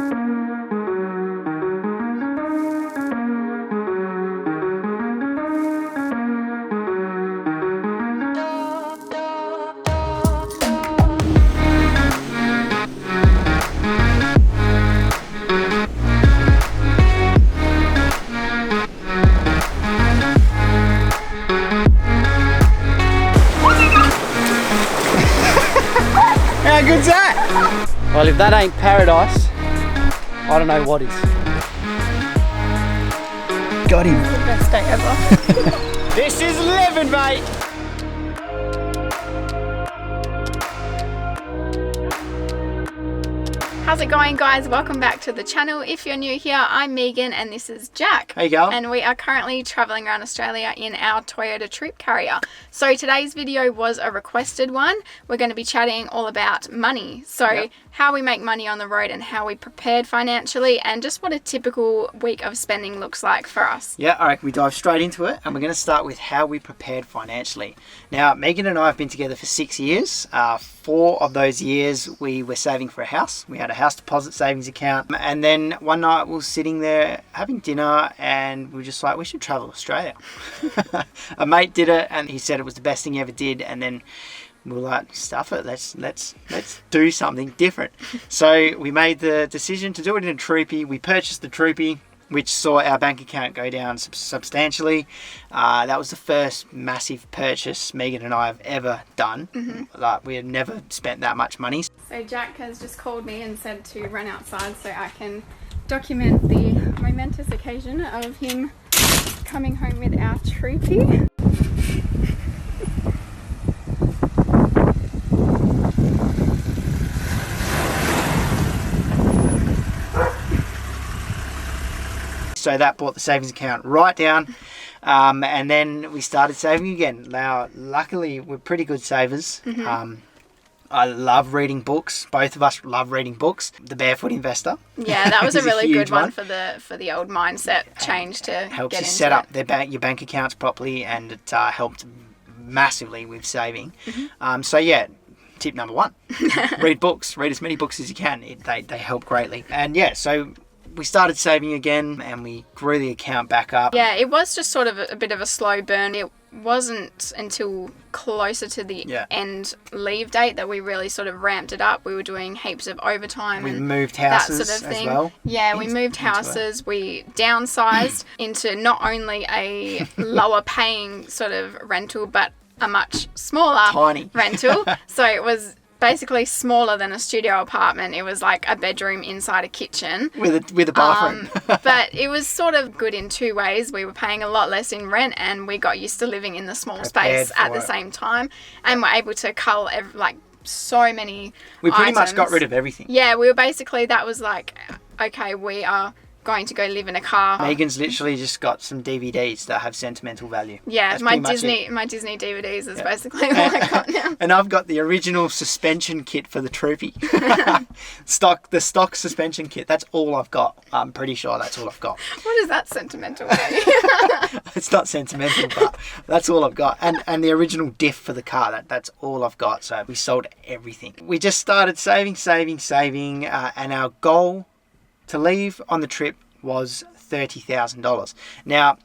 How good's that? Well, if that ain't paradise, I don't know what is. Got him. The best day ever. This is living, mate. How's it going, guys? Welcome back to the channel. If you're new here, I'm Megan and this is Jack. Hey, girl. And we are currently traveling around Australia in our Toyota Troop carrier. So today's video was a requested one. We're going to be chatting all about money. So how we make money on the road and how we prepared financially and just what a typical week of spending looks like for us. Yeah, all right, we dive straight into it and we're going to start with how we prepared financially. Now, Megan and I have been together for 6 years. 4 of those years we were saving for a house. We had a house deposit savings account, and then one night we were sitting there having dinner and we were just like, we should travel to Australia. A mate did it and he said it was the best thing he ever did, and then we were like, stuff it, let's do something different. So we made the decision to do it in a Troopy. We purchased the Troopy, which saw our bank account go down substantially. That was the first massive purchase Megan and I have ever done. Like, we had never spent that much money. So Jack has just called me and said to run outside so I can document the momentous occasion of him coming home with our Troopy. So that brought the savings account right down, and then we started saving again. Now, luckily, we're pretty good savers. I love reading books. Both of us love reading books. The Barefoot Investor. Yeah, that was a really good one one for the old mindset change to helps get you into set up it. your bank accounts properly, and it helped massively with saving. So yeah, tip number 1: read books. Read as many books as you can. They help greatly. And yeah, so we started saving again and we grew the account back up. Yeah, it was just sort of a bit of a slow burn. It wasn't until closer to the end leave date that we really sort of ramped it up. We were doing heaps of overtime. We and moved houses that sort of thing. as well. Yeah, we moved houses. We downsized into not only a lower paying sort of rental, but a much smaller Tiny rental. So it was basically smaller than a studio apartment. It was like a bedroom inside a kitchen with a bathroom. But it was sort of good in 2 ways. We were paying a lot less in rent and we got used to living in the small space at the same time, and we're able to cull so many we pretty items. much got rid of everything. Yeah, we were basically, that was like, okay, we are going to go live in a car. Megan's literally just got some DVDs that have sentimental value. Yeah, That's my pretty much it. Disney DVDs is basically what I got now. And I've got the original suspension kit for the Troopy. the stock suspension kit. That's all I've got. I'm pretty sure that's all I've got. What is that sentimental value? It's not sentimental, but that's all I've got. And the original diff for the car. That's all I've got. So we sold everything. We just started saving, and our goal to leave on the trip was $30,000. Now,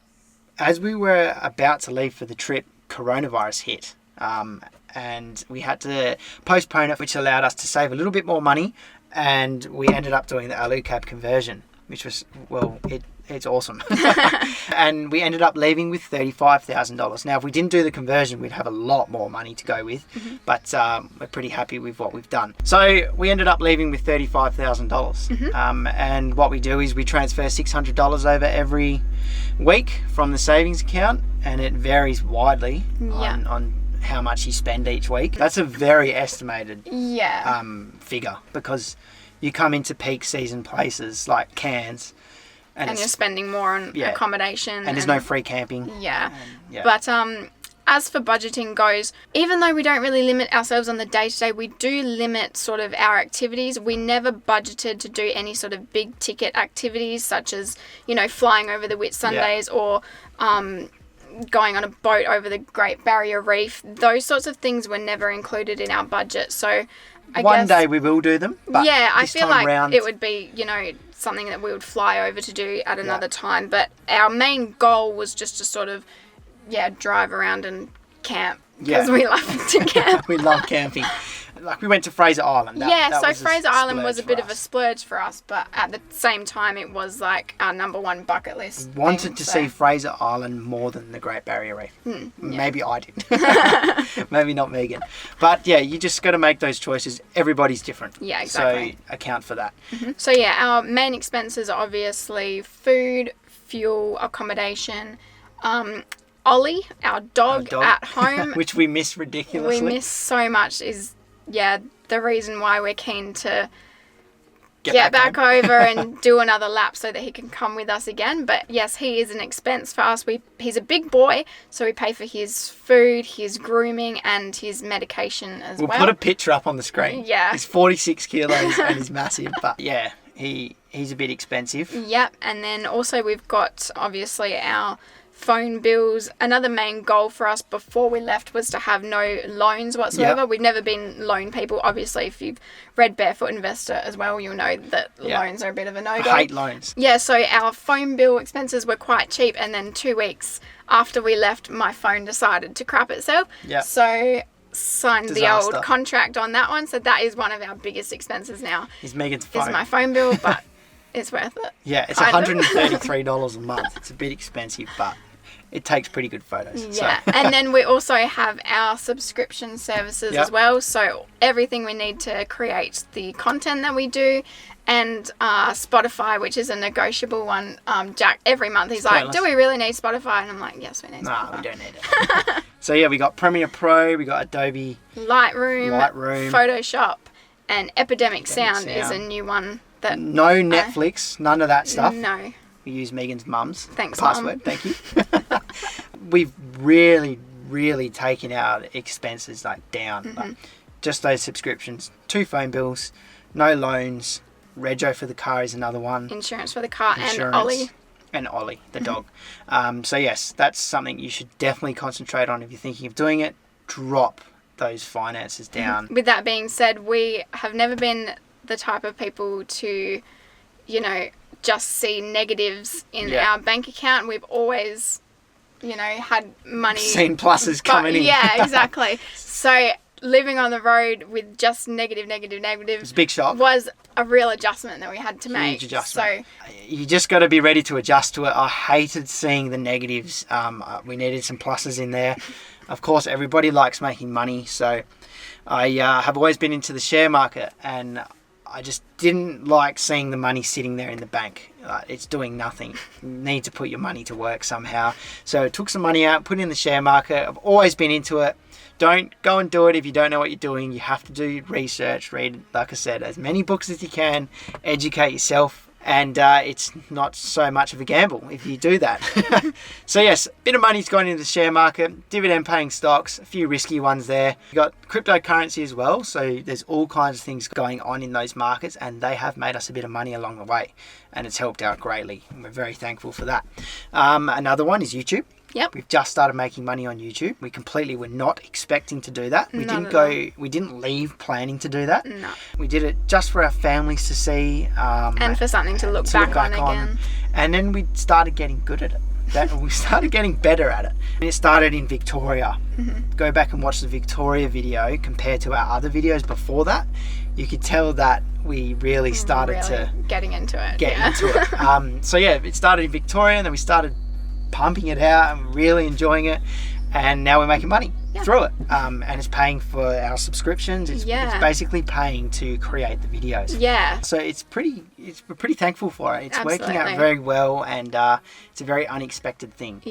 as we were about to leave for the trip, coronavirus hit, and we had to postpone it, which allowed us to save a little bit more money, and we ended up doing the AluCab conversion, which was, well, it's awesome. And we ended up leaving with $35,000. Now, if we didn't do the conversion, we'd have a lot more money to go with, but we're pretty happy with what we've done. So we ended up leaving with $35,000. And what we do is we transfer $600 over every week from the savings account, and it varies widely on how much you spend each week. That's a very estimated figure, because you come into peak season places like Cairns, and you're spending more on accommodation. And there's no free camping. But as for budgeting goes, even though we don't really limit ourselves on the day-to-day, we do limit sort of our activities. We never budgeted to do any sort of big ticket activities, such as, flying over the Whitsundays or going on a boat over the Great Barrier Reef. Those sorts of things were never included in our budget. So One day we will do them. But yeah, I this feel time like round, it would be, something that we would fly over to do at another time. But our main goal was just to sort of, drive around and camp. Because we love to camp. We love camping. Like we went to Fraser Island. So Fraser Island was a bit of a splurge for us, but at the same time it was like our number one bucket list. Wanted to see Fraser Island more than the Great Barrier Reef. Maybe I did. Maybe not Megan. But yeah, you just got to make those choices. Everybody's different. Yeah, exactly. So account for that. So yeah, our main expenses are obviously food, fuel, accommodation, Ollie, our dog at home. Which we miss ridiculously. We miss so much is, the reason why we're keen to get back over and do another lap so that he can come with us again. But yes, he is an expense for us. He's a big boy, so we pay for his food, his grooming, and his medication as well. We'll put a picture up on the screen. Yeah. He's 46 kilos and he's massive. But yeah, he's a bit expensive. Yep. And then also we've got, obviously, our phone bills. Another main goal for us before we left was to have no loans whatsoever. We've never been loan people. Obviously, if you've read Barefoot Investor as well, you'll know that loans are a bit of a no-go. I hate loans. Yeah, so our phone bill expenses were quite cheap, and then 2 weeks after we left, my phone decided to crap itself. Yeah. So signed the old contract on that one. So that is one of our biggest expenses now. Is Megan's phone. Is my phone bill, but it's worth it. Yeah, it's $133 a month. It's a bit expensive, but it takes pretty good photos. Yeah, so. And then we also have our subscription services as well. So everything we need to create the content that we do, and Spotify, which is a negotiable one. Jack, every month he's like, do we really need Spotify? And I'm like, yes, we need Spotify. No, we don't need it. So yeah, we got Premiere Pro, we got Adobe Lightroom, Photoshop, and Epidemic Sound is a new one. That no Netflix, none of that stuff. No. We use Megan's mum's Mum. password. Thank you. We've really taken our expenses down. Like, just those subscriptions, 2 phone bills, no loans. Rego for the car is another one. Insurance for the car. And Ollie. And Ollie, the dog. So yes, that's something you should definitely concentrate on if you're thinking of doing it. Drop those finances down. With that being said, we have never been the type of people to, just see negatives in our bank account. We've always, had money. Seen pluses coming in. Yeah, exactly. So living on the road with just negative. It's a big shock. Was a real adjustment that we had to make. Huge adjustment. So you just got to be ready to adjust to it. I hated seeing the negatives. We needed some pluses in there. Of course, everybody likes making money. So I have always been into the share market, and I just didn't like seeing the money sitting there in the bank. It's doing nothing. You need to put your money to work somehow. So I took some money out, put it in the share market. I've always been into it. Don't go and do it if you don't know what you're doing. You have to do research, read, like I said, as many books as you can, educate yourself. And it's not so much of a gamble if you do that. So yes, a bit of money's gone into the share market, dividend paying stocks, a few risky ones there. You've got cryptocurrency as well. So there's all kinds of things going on in those markets, and they have made us a bit of money along the way. And it's helped out greatly. And we're very thankful for that. Another one is YouTube. Yep. We've just started making money on YouTube. We completely were not expecting to do that. We didn't leave planning to do that. No. We did it just for our families to see. And for something to look back on again. And then we started getting good at it. We started getting better at it. And it started in Victoria. Go back and watch the Victoria video compared to our other videos before that. You could tell that we really started to getting into it. So yeah, it started in Victoria, and then we started pumping it out and really enjoying it, and now we're making money through it, and it's paying for our subscriptions. It's basically paying to create the videos. So we're pretty thankful for it. It's working out very well, and it's a very unexpected thing.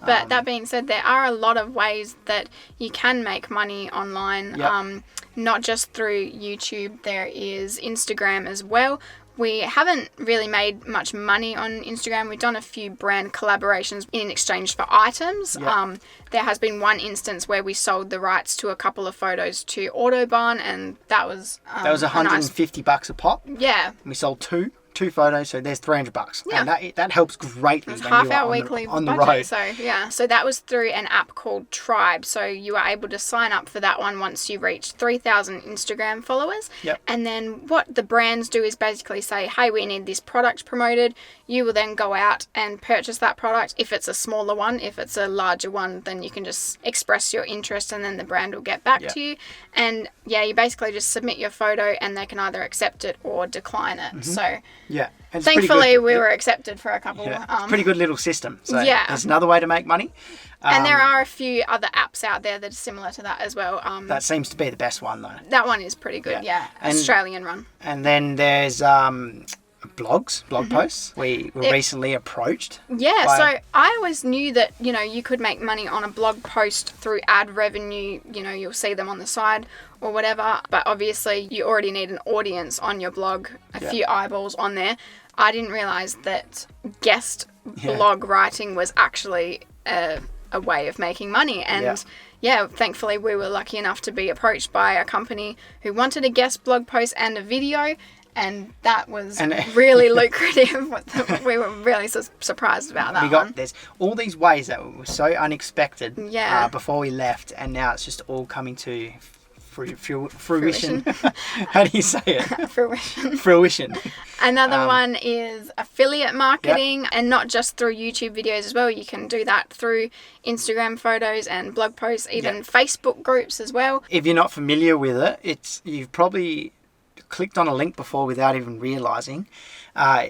But that being said, there are a lot of ways that you can make money online. Not just through YouTube. There is Instagram as well. We haven't really made much money on Instagram. We've done a few brand collaborations in exchange for items. There has been one instance where we sold the rights to a couple of photos to Autobahn, and that was $150 a pop. Yeah. We sold 2 2 photos, so there's $300. Yeah. And that helps greatly It's when half you our are weekly on the budget. road. So yeah, so that was through an app called Tribe. So you are able to sign up for that one once you reach 3,000 Instagram followers. Yep. And then what the brands do is basically say, hey, we need this product promoted. You will then go out and purchase that product. If it's a smaller one, if it's a larger one, then you can just express your interest and then the brand will get back to you. And yeah, you basically just submit your photo and they can either accept it or decline it. So Yeah. And it's thankfully, we pretty were accepted for a couple. good. It's a pretty good little system. So Yeah. there's another way to make money. And there are a few other apps out there that are similar to that as well. That seems to be the best one, though. That one is pretty good, yeah. And- Australian run. And then there's blog posts. We were recently approached. Yeah, by- so I always knew that, you could make money on a blog post through ad revenue. You'll see them on the side or whatever. But obviously, you already need an audience on your blog, a few eyeballs on there. I didn't realise that guest blog writing was actually a way of making money. And thankfully we were lucky enough to be approached by a company who wanted a guest blog post and a video. And that was really lucrative. We were really surprised about that. There's all these ways that were so unexpected before we left. And now it's just all coming to fruition. How do you say it? Fruition. Another one is affiliate marketing, and not just through YouTube videos as well. You can do that through Instagram photos and blog posts, even Facebook groups as well. If you're not familiar with it, you've probably clicked on a link before without even realizing.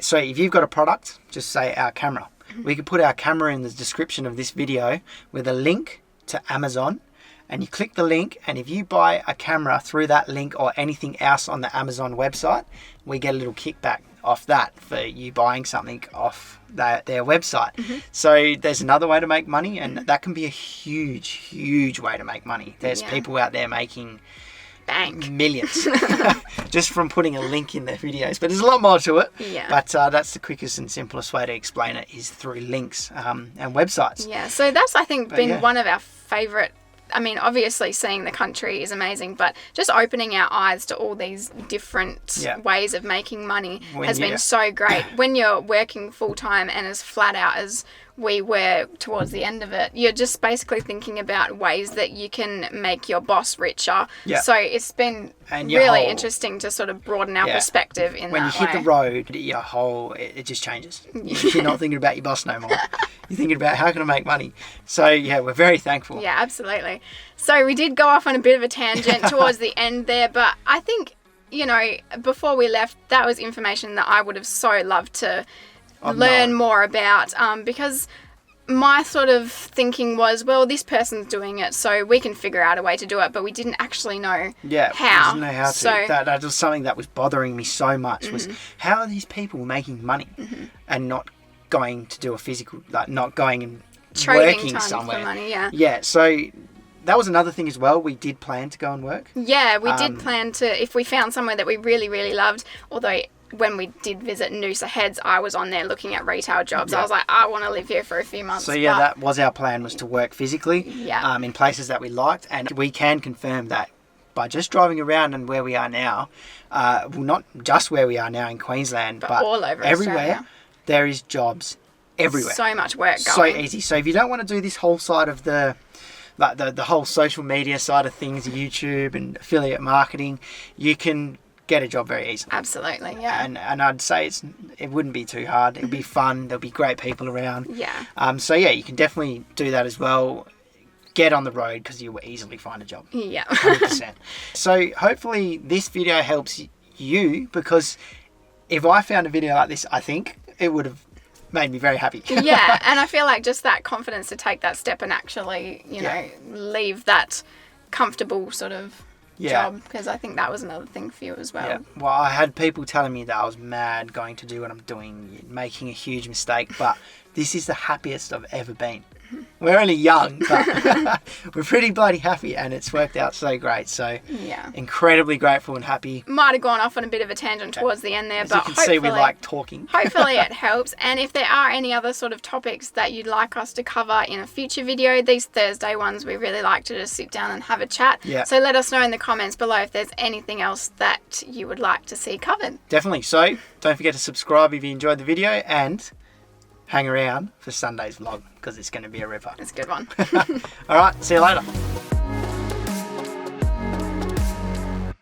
So if you've got a product, just say our camera. We could put our camera in the description of this video with a link to Amazon. And you click the link, and if you buy a camera through that link or anything else on the Amazon website, we get a little kickback off that for you buying something off their website. So there's another way to make money, and that can be a huge way to make money. There's people out there making millions just from putting a link in their videos, but there's a lot more to it. But that's the quickest and simplest way to explain it, is through links and websites. So that's, I think, been one of our favorite. I mean, obviously seeing the country is amazing, but just opening our eyes to all these different ways of making money has been so great. When you're working full time and as flat out as we were towards the end of it, you're just basically thinking about ways that you can make your boss richer. So it's been really interesting to sort of broaden our perspective in when that you hit the road, it just changes. You're not thinking about your boss no more. You're thinking about, how can I make money? So we're very thankful. Yeah, absolutely. So we did go off on a bit of a tangent towards the end there, but I think, before we left, that was information that I would have so loved to learn more about, because my sort of thinking was, well, this person's doing it, so we can figure out a way to do it, but we didn't actually know how. Didn't know how to. So that was something that was bothering me so much, was how are these people making money and not going to do a physical, like not going and trading working time somewhere. for money, So that was another thing as well. We did plan to go and work. Yeah, we did plan to, if we found somewhere that we really, really loved, although when we did visit Noosa Heads, I was on there looking at retail jobs. I was like, I want to live here for a few months. So that was our plan, was to work physically in places that we liked. And we can confirm that by just driving around and where we are now, well, not just where we are now in Queensland, but all over everywhere, Australia. There is jobs everywhere. So much work So going. easy. So if you don't want to do this whole side of the whole social media side of things, YouTube and affiliate marketing, you can get a job very easily. Absolutely, yeah. And I'd say it wouldn't be too hard. It'll be fun. There'll be great people around. Yeah. So you can definitely do that as well. Get on the road, because you will easily find a job. Yeah. 100%. So hopefully this video helps you, because if I found a video like this, I think it would have made me very happy. Yeah, and I feel like just that confidence to take that step and actually, leave that comfortable sort of job, because I think that was another thing for you as well. Yeah. Well, I had people telling me that I was mad going to do what I'm doing, making a huge mistake, but this is the happiest I've ever been. We're only young, but we're pretty bloody happy, and it's worked out so great. So Yeah. incredibly grateful and happy. Might have gone off on a bit of a tangent towards the end there, As but you can see, we like talking. hopefully it helps. And if there are any other sort of topics that you'd like us to cover in a future video, these Thursday ones, we really like to just sit down and have a chat. Yeah. So let us know in the comments below if there's anything else that you would like to see covered. Definitely. So don't forget to subscribe if you enjoyed the video, and hang around for Sunday's vlog because it's going to be a ripper. It's a good one. All right. See you later.